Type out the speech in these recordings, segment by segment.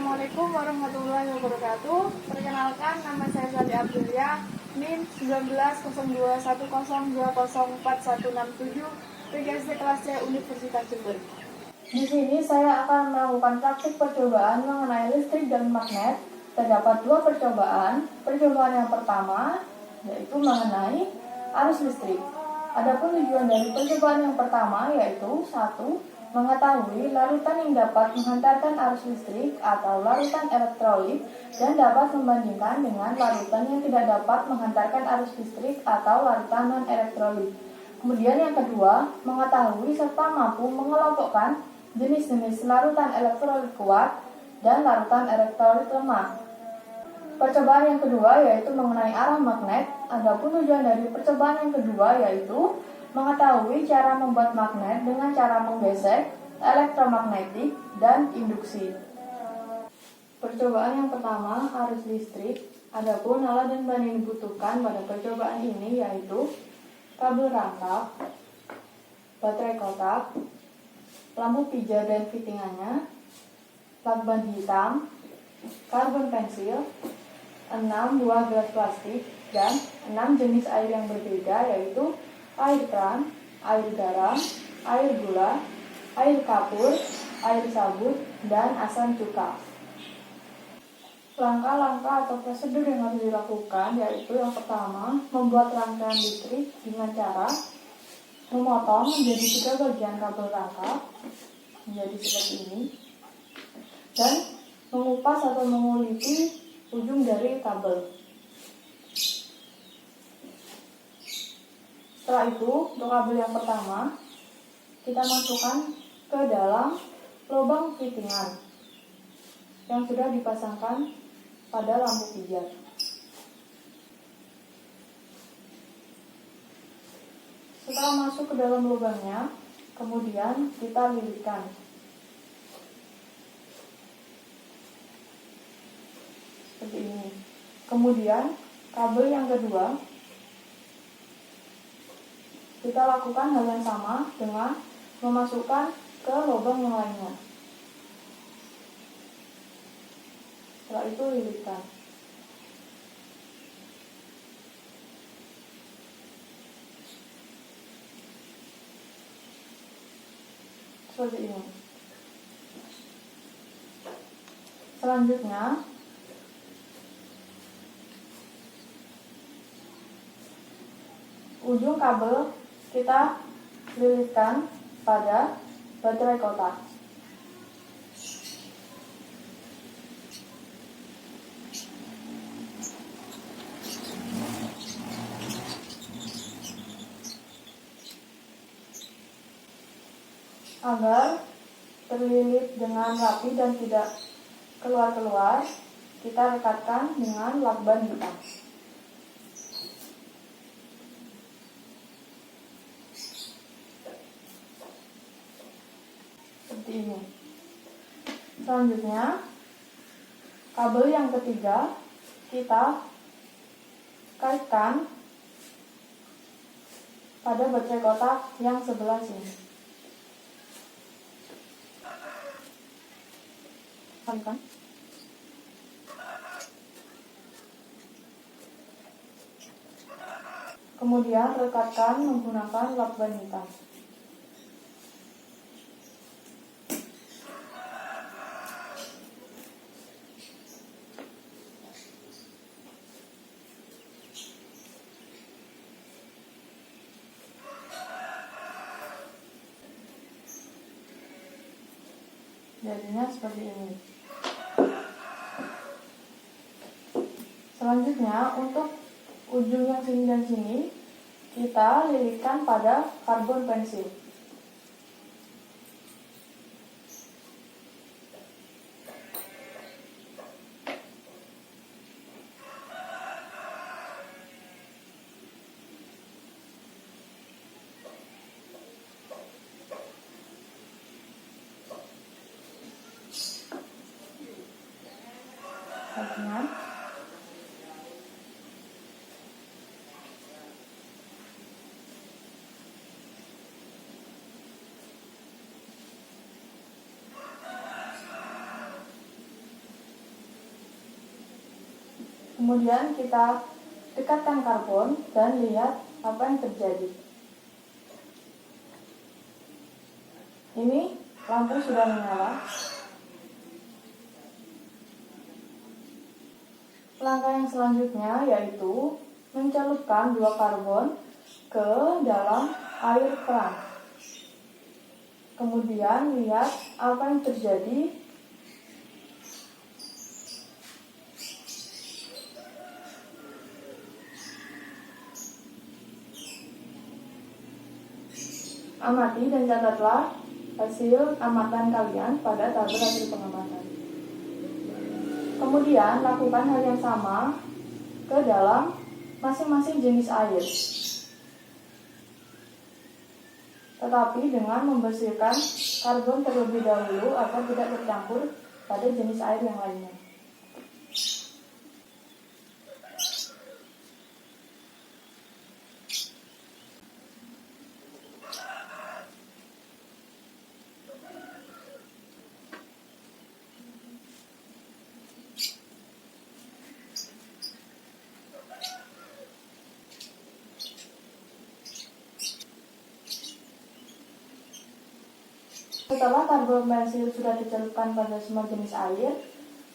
Assalamualaikum warahmatullahi wabarakatuh. Perkenalkan, nama saya Sadi Abdulia, NIM 190210204167, PGSD kelas C Universitas Jember. Di sini saya akan melakukan praktik percobaan mengenai listrik dan magnet. Terdapat dua percobaan. Percobaan yang pertama yaitu mengenai arus listrik. Adapun tujuan dari percobaan yang pertama yaitu 1. Mengetahui larutan yang dapat menghantarkan arus listrik atau larutan elektrolit dan dapat membandingkan dengan larutan yang tidak dapat menghantarkan arus listrik atau larutan non-elektrolit. Kemudian yang kedua, mengetahui serta mampu mengelompokkan jenis-jenis larutan elektrolit kuat dan larutan elektrolit lemah. Percobaan yang kedua yaitu mengenai arah magnet. Adapun tujuan dari percobaan yang kedua yaitu mengetahui cara membuat magnet dengan cara menggesek, elektromagnetik, dan induksi. Percobaan yang pertama, arus listrik. Adapun alat dan bahan yang dibutuhkan pada percobaan ini yaitu kabel rangkap, baterai kotak, lampu pijar dan fittingannya, lakban hitam, karbon pensil, 6 buah gelas plastik, dan 6 jenis air yang berbeda yaitu air keran, air garam, air gula, air kapur, air sabut, dan asam cuka. Langkah-langkah atau prosedur yang harus dilakukan yaitu yang pertama, membuat rangkaian listrik dengan cara memotong menjadi 3 bagian kabel rangkap menjadi seperti ini dan mengupas atau menguliti ujung dari kabel. Setelah itu, untuk kabel yang pertama, kita masukkan ke dalam lubang fittingan yang sudah dipasangkan pada lampu pijar. Setelah masuk ke dalam lubangnya, kemudian kita lilitkan. Seperti ini. Kemudian, kabel yang kedua, kita lakukan hal yang sama dengan memasukkan ke lubang yang lainnya. Setelah itu lilitkan. Seperti ini. Selanjutnya, ujung kabel kita lilitkan pada baterai kotak. Agar terlilit dengan rapi dan tidak keluar-keluar, kita rekatkan dengan lakban hitam. Seperti ini. Selanjutnya, kabel yang ketiga kita kaitkan pada baterai kotak yang sebelah sini. Kaitkan. Kemudian rekatkan menggunakan lakban hitam. Jadinya seperti ini. Selanjutnya, untuk ujung yang sini dan sini kita lilitkan pada karbon pensil. Sampingan. Kemudian kita dekatkan karbon dan lihat apa yang terjadi. Ini lampu sudah menyala. Langkah yang selanjutnya yaitu mencelupkan 2 karbon ke dalam air keran. Kemudian lihat apa yang terjadi. Amati dan catatlah hasil amatan kalian pada tabel hasil pengamatan. Kemudian lakukan hal yang sama ke dalam masing-masing jenis air, tetapi dengan membersihkan karbon terlebih dahulu agar tidak bercampur pada jenis air yang lainnya. Setelah karbon pensil sudah dicelupkan pada semua jenis air,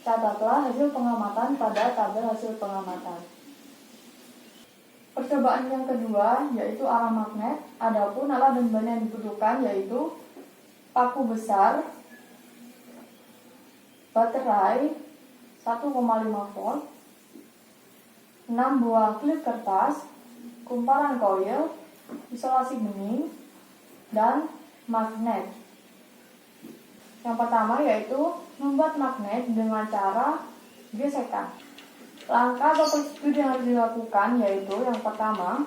catatlah hasil pengamatan pada tabel hasil pengamatan. Percobaan yang kedua yaitu arah magnet. Adapun alat dan bahan yang dibutuhkan yaitu paku besar, baterai 1,5 volt, 6 buah klip kertas, kumparan koil, isolasi bening, dan magnet. Yang pertama yaitu membuat magnet dengan cara gesekan. Langkah atau prosedur yang harus dilakukan yaitu yang pertama,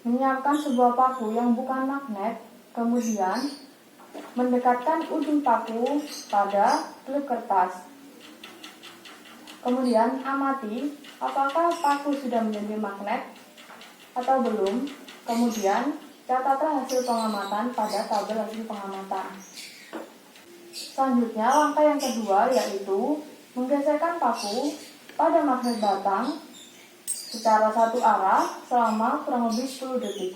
menyiapkan sebuah paku yang bukan magnet, kemudian mendekatkan ujung paku pada klip kertas. Kemudian amati apakah paku sudah menjadi magnet atau belum. Kemudian catatlah hasil pengamatan pada tabel hasil pengamatan. Selanjutnya, langkah yang kedua yaitu menggeserkan paku pada magnet batang secara satu arah selama kurang lebih 10 detik.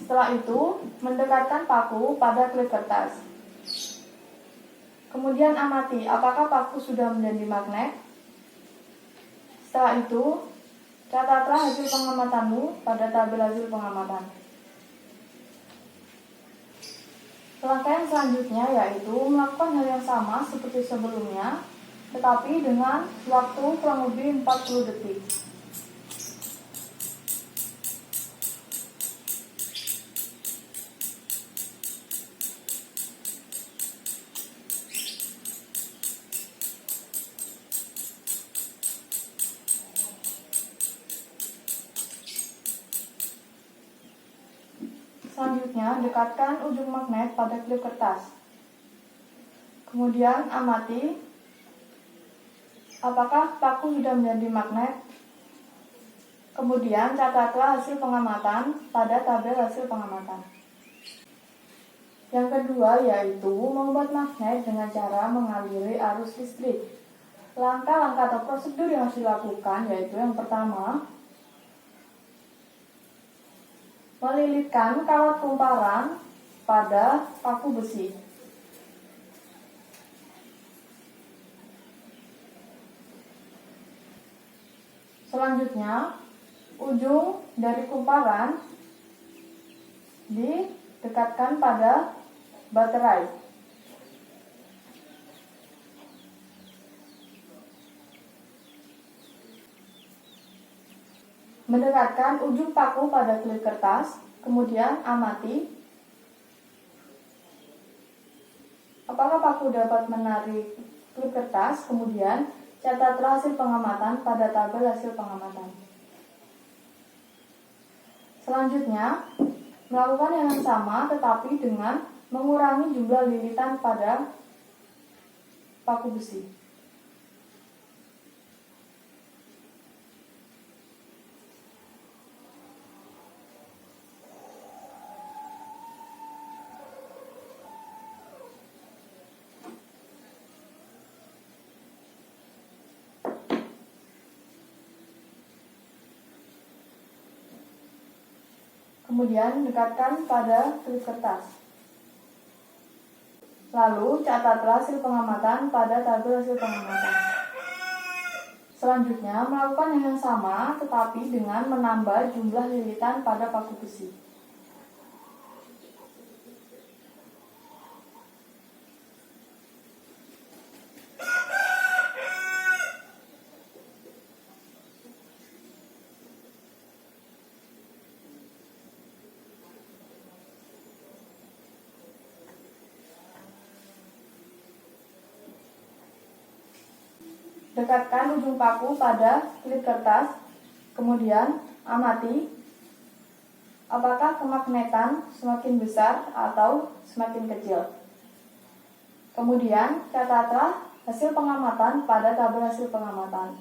Setelah itu, mendekatkan paku pada klip kertas. Kemudian amati apakah paku sudah menjadi magnet. Setelah itu, catatlah hasil pengamatanmu pada tabel hasil pengamatan. Langkah yang selanjutnya yaitu melakukan hal yang sama seperti sebelumnya, tetapi dengan waktu kurang lebih 40 detik. Selanjutnya, dekatkan ujung magnet pada klip kertas. Kemudian amati apakah paku sudah menjadi magnet. Kemudian catatlah hasil pengamatan pada tabel hasil pengamatan. Yang kedua yaitu membuat magnet dengan cara mengaliri arus listrik. Langkah-langkah atau prosedur yang harus dilakukan yaitu yang pertama, melilitkan kawat kumparan pada paku besi. Selanjutnya, ujung dari kumparan didekatkan pada baterai. Mendekatkan ujung paku pada klip kertas, kemudian amati apakah paku dapat menarik klip kertas, kemudian catatlah hasil pengamatan pada tabel hasil pengamatan. Selanjutnya, melakukan yang sama tetapi dengan mengurangi jumlah lilitan pada paku besi. Kemudian dekatkan pada klip kertas. Lalu catatlah hasil pengamatan pada tabel hasil pengamatan. Selanjutnya melakukan yang sama tetapi dengan menambah jumlah lilitan pada paku besi. Dekatkan ujung paku pada klip kertas, kemudian amati apakah kemagnetan semakin besar atau semakin kecil. Kemudian catatlah hasil pengamatan pada tabel hasil pengamatan.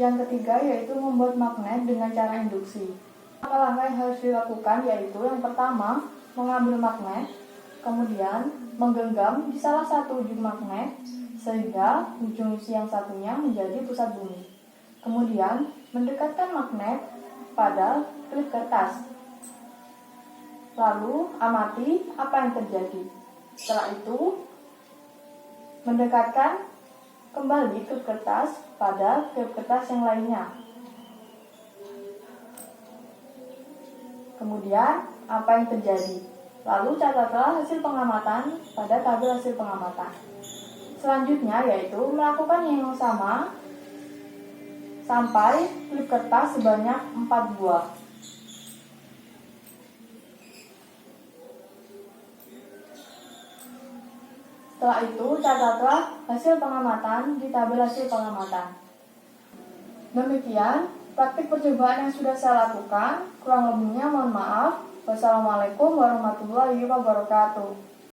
Yang ketiga yaitu membuat magnet dengan cara induksi. Langkah-langkah yang harus dilakukan yaitu yang pertama mengambil magnet, kemudian menggenggam di salah satu ujung magnet sehingga ujung yang satunya menjadi pusat bumi. Kemudian mendekatkan magnet pada klip kertas. Lalu amati apa yang terjadi. Setelah itu mendekatkan kembali klip kertas pada klip kertas yang lainnya. Kemudian apa yang terjadi? Lalu catatlah hasil pengamatan pada tabel hasil pengamatan. Selanjutnya yaitu melakukan yang sama sampai klip kertas sebanyak 4 buah. Setelah itu catatlah hasil pengamatan di tabel hasil pengamatan. Demikian praktik percobaan yang sudah saya lakukan. Kurang lebihnya mohon maaf. Wassalamualaikum warahmatullahi wabarakatuh.